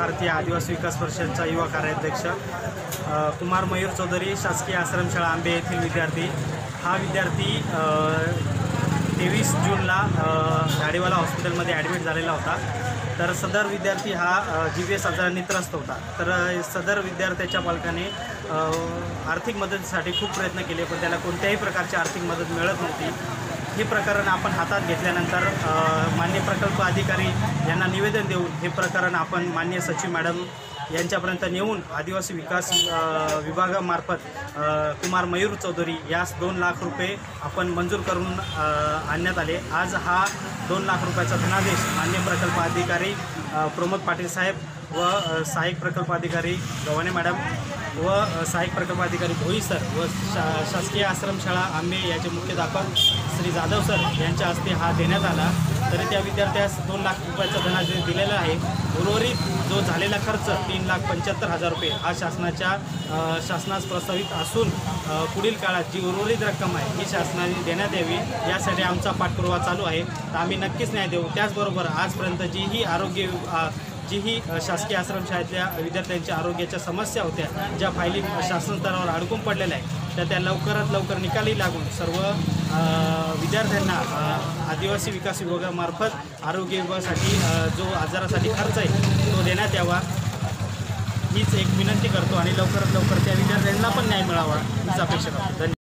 भारतीय आदिवासी विकास परिषदचा युवा कार्याध्यक्ष कुमार मयूर चौधरी, शासकीय आश्रमशाळा आंबे येथील विद्यार्थी। हा विद्यार्थी 23 जूनला गाडीवाला हॉस्पिटलमध्ये ॲडमिट झालेला होता। तर सदर विद्यार्थी हा जीबीएस आजाराने त्रस्त होता। तर सदर विद्यार्थ्याच्या पालकाने आर्थिक मदतीसाठी खूप प्रयत्न केले, पण त्याला कोणत्याही प्रकारची आर्थिक मदत मिळत नव्हती। हे प्रकरण आपण हातात घेतल्यानंतर माननीय प्रकल्प अधिकारी यांना निवेदन देऊन हे प्रकरण आपण माननीय सचिव मॅडम यांच्यापर्यंत नेऊन आदिवासी विकास विभागामार्फत कुमार मयूर चौधरी यास 2 लाख रुपये आपण मंजूर करून आणण्यात आले। आज हा 2 लाख रुपयाचा धनादेश माननीय प्रकल्प अधिकारी प्रमोद पाटील साहेब व सहाय्यक प्रकल्प अधिकारी गव्हाणे मॅडम व सहाय्यक प्रकल्प अधिकारी भोई सर व शासकीय आश्रमशाळा आंबे याचे मुख्याध्यापक श्री जाधव सर यांच्या हस्ते हा देण्यात आला। तरी त्या विद्यार्थ्यास 2 लाख रुपयाचा धनादेश दिलेला आहे। उर्वरित जो झालेला खर्च 3,75,000 रुपये हा शासनास प्रस्तावित असून पुढील काळात जी उर्वरित रक्कम आहे ही शासनाने देण्यात यावी यासाठी आमचा पाठपुरावा चालू आहे। तर आम्ही नक्कीच न्याय देऊ। त्याचबरोबर आजपर्यंत जी ही शासकीय आश्रमशाळेतल्या विद्यार्थ्यांच्या आरोग्याच्या समस्या होत्या, ज्या फायली शासन स्तरावर अडकून पडलेल्या आहेत, तर त्या लवकरात लवकर निकाली लागून सर्व विद्यार्थ्यांना आदिवासी विकास विभागामार्फत आरोग्य विभागासाठी जो आजारासाठी खर्च आहे तो देण्यात यावा हीच एक विनंती करतो आणि लवकरात लवकर त्या विद्यार्थ्यांना पण न्याय मिळावा हीच अपेक्षा करतो। धन्यवाद।